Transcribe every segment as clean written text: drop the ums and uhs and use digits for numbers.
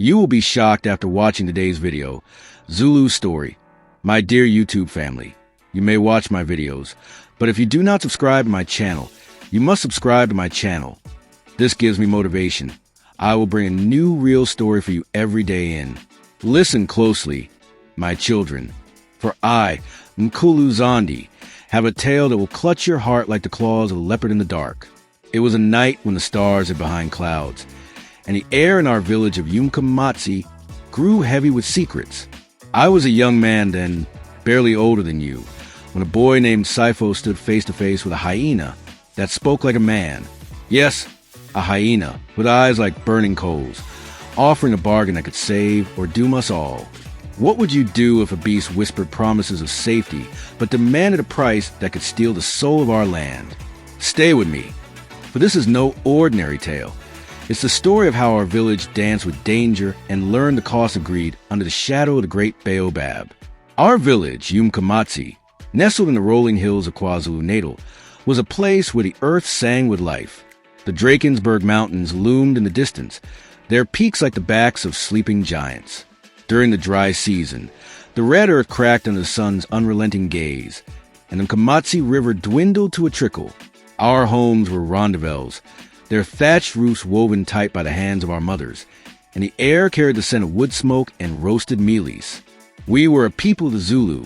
You will be shocked after watching today's video. Zulu story. My dear YouTube family, you may watch my videos, but if you do not subscribe to my channel, you must subscribe to my channel. This gives me motivation. I will bring a new real story for you every day in. Listen closely, my children, for I, Nkulu Zondi, have a tale that will clutch your heart like the claws of a leopard in the dark. It was a night when the stars are behind clouds, and the air in our village of Umkamatsi grew heavy with secrets. I was a young man then, barely older than you, when a boy named Sifo stood face to face with a hyena that spoke like a man. Yes, a hyena, with eyes like burning coals, offering a bargain that could save or doom us all. What would you do if a beast whispered promises of safety, but demanded a price that could steal the soul of our land? Stay with me, for this is no ordinary tale. It's the story of how our village danced with danger and learned the cost of greed under the shadow of the great baobab. Our village, Umkamatsi, nestled in the rolling hills of KwaZulu-Natal, was a place where the earth sang with life. The Drakensberg Mountains loomed in the distance, their peaks like the backs of sleeping giants. During the dry season, the red earth cracked under the sun's unrelenting gaze, and the Umkamatsi River dwindled to a trickle. Our homes were rendezvous, their thatched roofs woven tight by the hands of our mothers, and the air carried the scent of wood smoke and roasted mealies. We were a people of the Zulu,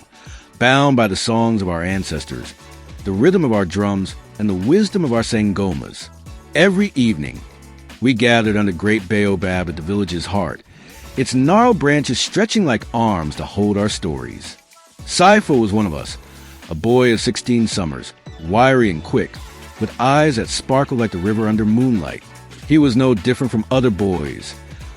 bound by the songs of our ancestors, the rhythm of our drums, and the wisdom of our sangomas. Every evening, we gathered under great baobab at the village's heart, its gnarled branches stretching like arms to hold our stories. Sifo was one of us, a boy of 16 summers, wiry and quick, with eyes that sparkled like the river under moonlight. He was no different from other boys,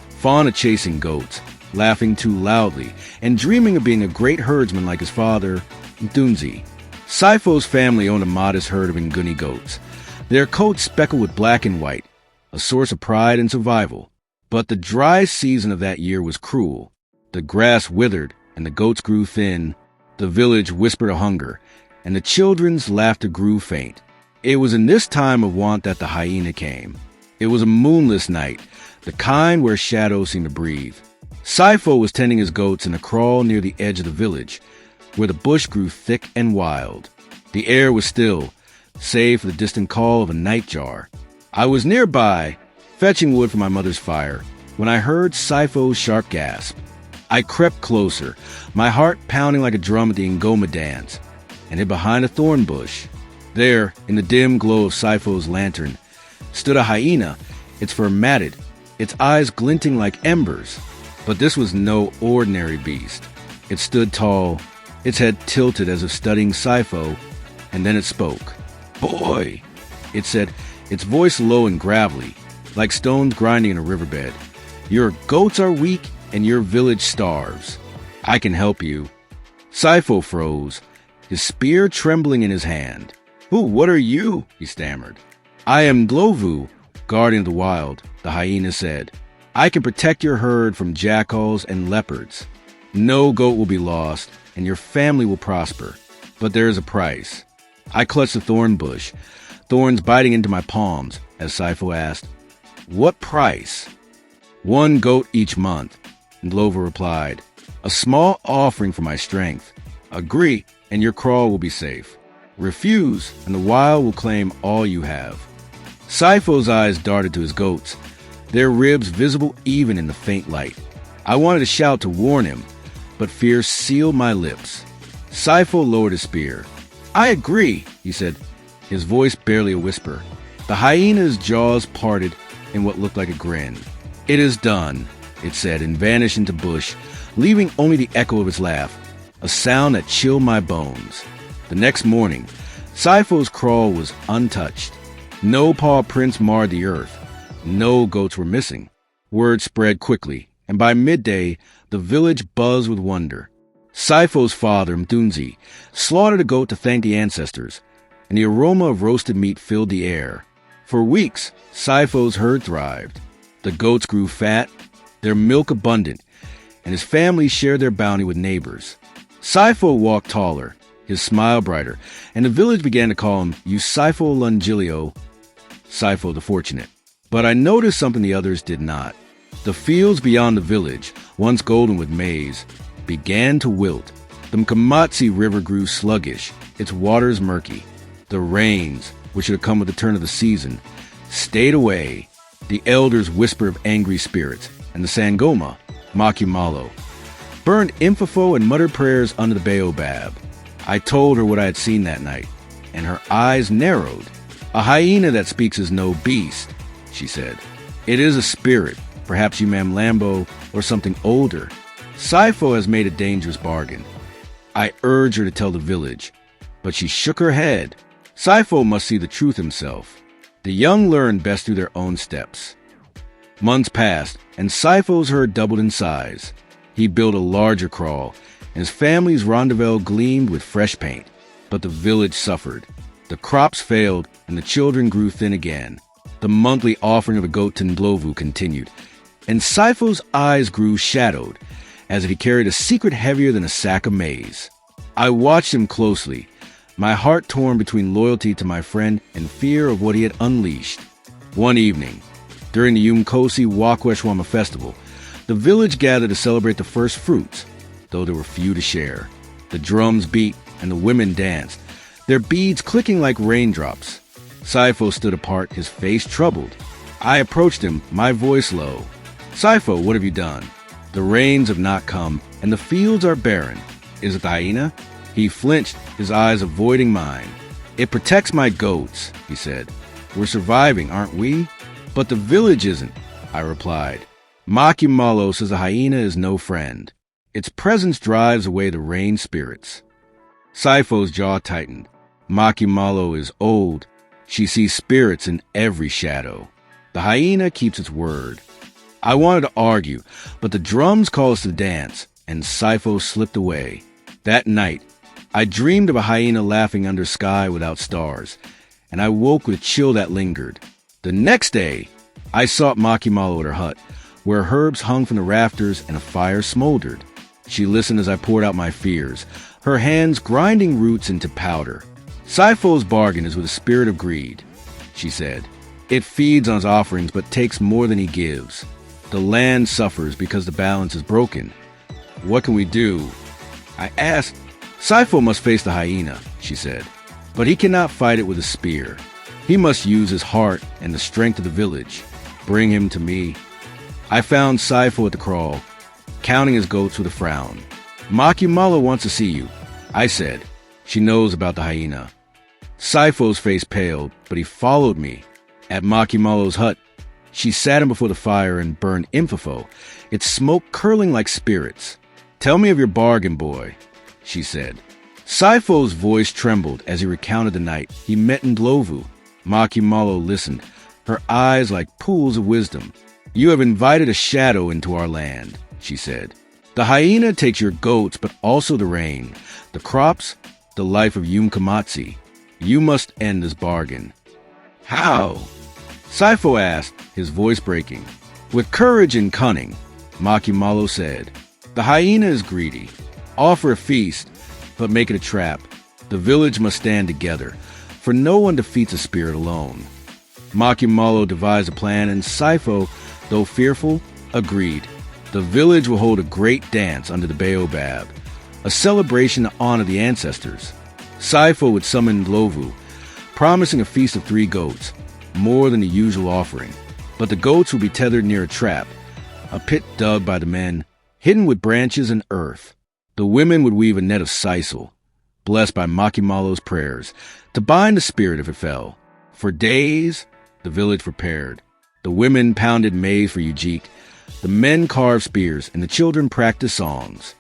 fond of chasing goats, laughing too loudly, and dreaming of being a great herdsman like his father, Mtunzi. Sifo's family owned a modest herd of Nguni goats, their coats speckled with black and white, a source of pride and survival. But the dry season of that year was cruel. The grass withered and the goats grew thin, the village whispered of hunger, and the children's laughter grew faint. It was in this time of want that the hyena came. It was a moonless night, the kind where shadows seem to breathe. Sifo was tending his goats in a kraal near the edge of the village, where the bush grew thick and wild. The air was still, save for the distant call of a nightjar. I was nearby, fetching wood for my mother's fire, when I heard Sifo's sharp gasp. I crept closer, my heart pounding like a drum at the Ngoma dance, and hid behind a thorn bush. There, in the dim glow of Sifo's lantern, stood a hyena, its fur matted, its eyes glinting like embers. But this was no ordinary beast. It stood tall, its head tilted as if studying Sifo, and then it spoke. "Boy," it said, its voice low and gravelly, like stones grinding in a riverbed. "Your goats are weak, and your village starves. I can help you." Sifo froze, his spear trembling in his hand. What are you?" he stammered. "I am Glovu, guardian of the wild," the hyena said. "I can protect your herd from jackals and leopards. No goat will be lost, and your family will prosper. But there is a price." I clutched the thorn bush, thorns biting into my palms, as Sifo asked, "What price?" "1 goat each month," Glover replied. "A small offering for my strength. Agree, and your kraal will be safe. Refuse, and the wild will claim all you have." Sifo's eyes darted to his goats, their ribs visible even in the faint light. I wanted to shout to warn him, but fear sealed my lips. Sifo lowered his spear. "I agree," he said, his voice barely a whisper. The hyena's jaws parted in what looked like a grin. "It is done," it said, and vanished into bush, leaving only the echo of its laugh, a sound that chilled my bones. The next morning, Sifo's kraal was untouched. No paw prints marred the earth. No goats were missing. Word spread quickly, and by midday, the village buzzed with wonder. Sifo's father, Mtunzi, slaughtered a goat to thank the ancestors, and the aroma of roasted meat filled the air. For weeks, Sifo's herd thrived. The goats grew fat, their milk abundant, and his family shared their bounty with neighbors. Sifo walked taller, his smile brighter, and the village began to call him Sifo Lungilio, Sifo the Fortunate. But I noticed something the others did not. The fields beyond the village, once golden with maize, began to wilt. The Mkomatsi River grew sluggish, its waters murky. The rains, which should have come with the turn of the season, stayed away. The elders whispered of angry spirits, and the Sangoma, Makimalo, burned infofo and muttered prayers under the baobab. I told her what I had seen that night, and her eyes narrowed. A hyena that speaks is no beast, she said. It is a spirit, perhaps Lambo or something older. Sifo has made a dangerous bargain. I urged her to tell the village, but she shook her head. Sifo must see the truth himself. The young learn best through their own steps. Months passed, and Sifo's herd doubled in size. He built a larger kraal, and his family's rendezvous gleamed with fresh paint. But the village suffered. The crops failed, and the children grew thin again. The monthly offering of a goat to Ndlovu continued, and Sifo's eyes grew shadowed, as if he carried a secret heavier than a sack of maize. I watched him closely, my heart torn between loyalty to my friend and fear of what he had unleashed. One evening, during the Umkosi Wakweshwama festival, the village gathered to celebrate the first fruits, though there were few to share. The drums beat and the women danced, their beads clicking like raindrops. Sifo stood apart, his face troubled. I approached him, my voice low. Sifo, what have you done? The rains have not come, and the fields are barren. Is it the hyena? He flinched, his eyes avoiding mine. It protects my goats, he said. We're surviving, aren't we? But the village isn't, I replied. Makimalo says a hyena is no friend. Its presence drives away the rain spirits. Sifo's jaw tightened. Makimalo is old. She sees spirits in every shadow. The hyena keeps its word. I wanted to argue, but the drums called us to dance, and Sifo slipped away. That night, I dreamed of a hyena laughing under sky without stars, and I woke with a chill that lingered. The next day, I sought Makimalo at her hut, where herbs hung from the rafters and a fire smoldered. She listened as I poured out my fears, her hands grinding roots into powder. Sifo's bargain is with a spirit of greed, she said. It feeds on his offerings but takes more than he gives. The land suffers because the balance is broken. What can we do? I asked. Sifo must face the hyena, she said, but he cannot fight it with a spear. He must use his heart and the strength of the village. Bring him to me. I found Sifo at the kraal, counting his goats with a frown. Makimalo wants to see you, I said. She knows about the hyena. Sifo's face paled, but he followed me. At Makimalo's hut, she sat him before the fire and burned infofo, its smoke curling like spirits. Tell me of your bargain, boy, she said. Sifo's voice trembled as he recounted the night he met in Ndlovu. Makimalo listened, her eyes like pools of wisdom. You have invited a shadow into our land, she said. The hyena takes your goats, but also the rain, the crops, the life of Umkomatsi. You must end this bargain. How? Sifo asked, his voice breaking. With courage and cunning, Makimalo said. The hyena is greedy. Offer a feast, but make it a trap. The village must stand together, for no one defeats a spirit alone. Makimalo devised a plan, and Sifo, though fearful, agreed. The village will hold a great dance under the baobab, a celebration to honor the ancestors. Sifo would summon Ndlovu, promising a feast of 3 goats, more than the usual offering. But the goats would be tethered near a trap, a pit dug by the men, hidden with branches and earth. The women would weave a net of sisal, blessed by Makimalo's prayers, to bind the spirit if it fell. For days, the village prepared. The women pounded maize for Ujik, the men carved spears, and the children practiced songs.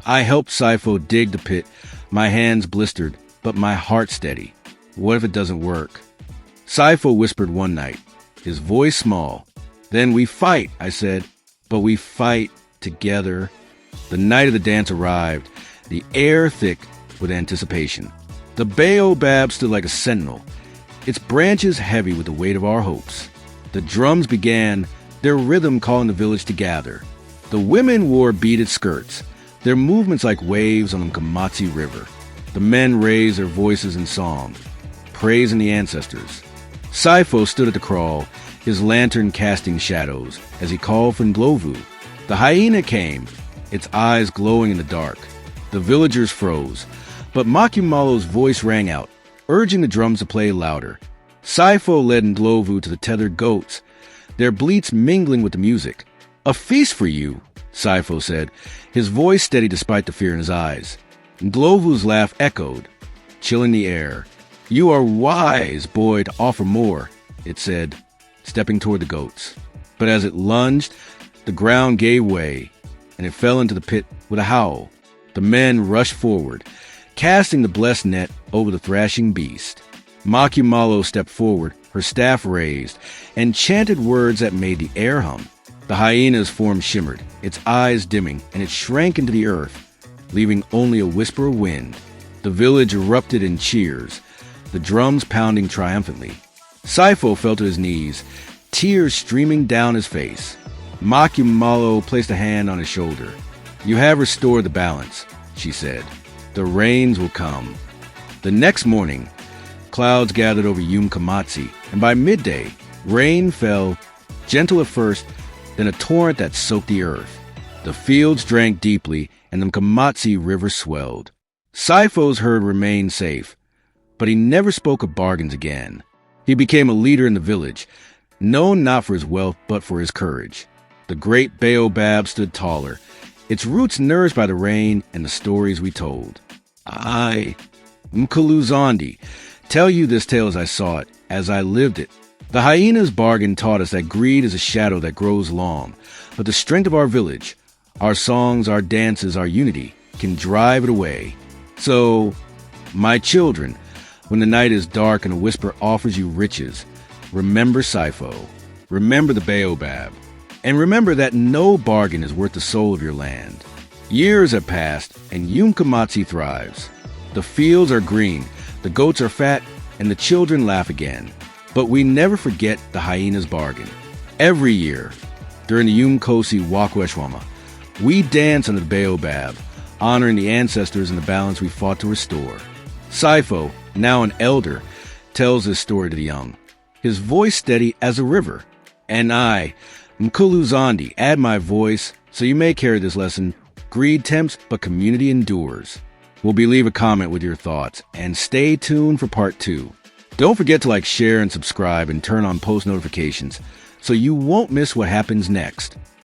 I helped Sifo dig the pit, my hands blistered, but my heart steady. What if it doesn't work? Sifo whispered one night, his voice small. Then we fight, I said, but we fight together. The night of the dance arrived, the air thick with anticipation. The baobab stood like a sentinel, its branches heavy with the weight of our hopes. The drums began, their rhythm calling the village to gather. The women wore beaded skirts, their movements like waves on the Mkomatsi River. The men raised their voices in song, praising the ancestors. Sifo stood at the kraal, his lantern casting shadows as he called for Ndlovu. The hyena came, its eyes glowing in the dark. The villagers froze, but Makumalo's voice rang out, urging the drums to play louder. Saifo led Ndlovu to the tethered goats, their bleats mingling with the music. "A feast for you," Saifo said, his voice steady despite the fear in his eyes. Ndlovu's laugh echoed, chilling the air. "You are wise, boy, to offer more," it said, stepping toward the goats. But as it lunged, the ground gave way, and it fell into the pit with a howl. The men rushed forward, casting the blessed net over the thrashing beast. Makumalo stepped forward, her staff raised, and chanted words that made the air hum. The hyena's form shimmered, its eyes dimming, and it shrank into the earth, leaving only a whisper of wind. The village erupted in cheers, the drums pounding triumphantly. Saifo fell to his knees, tears streaming down his face. Makumalo placed a hand on his shoulder. "You have restored the balance," she said. "The rains will come." The next morning, clouds gathered over Umkamatsi, and by midday, rain fell, gentle at first, then a torrent that soaked the earth. The fields drank deeply, and the Mkamatsi River swelled. Saifo's herd remained safe, but he never spoke of bargains again. He became a leader in the village, known not for his wealth but for his courage. The great baobab stood taller, its roots nourished by the rain and the stories we told. I, Mkuluzandi, tell you this tale as I saw it, as I lived it. The hyena's bargain taught us that greed is a shadow that grows long, but the strength of our village, our songs, our dances, our unity, can drive it away. So, my children, when the night is dark and a whisper offers you riches, remember Saifo, remember the baobab, and remember that no bargain is worth the soul of your land. Years have passed, and Umkamatsi thrives. The fields are green, the goats are fat, and the children laugh again. But we never forget the hyena's bargain. Every year, during the Umkosi Wakweshwama, we dance under the baobab, honoring the ancestors and the balance we fought to restore. Saifo, now an elder, tells this story to the young, his voice steady as a river. And I, Mkuluzandi, add my voice so you may carry this lesson. Greed tempts, but community endures. We'll leave a comment with your thoughts, and stay tuned for part 2. Don't forget to like, share, and subscribe, and turn on post notifications so you won't miss what happens next.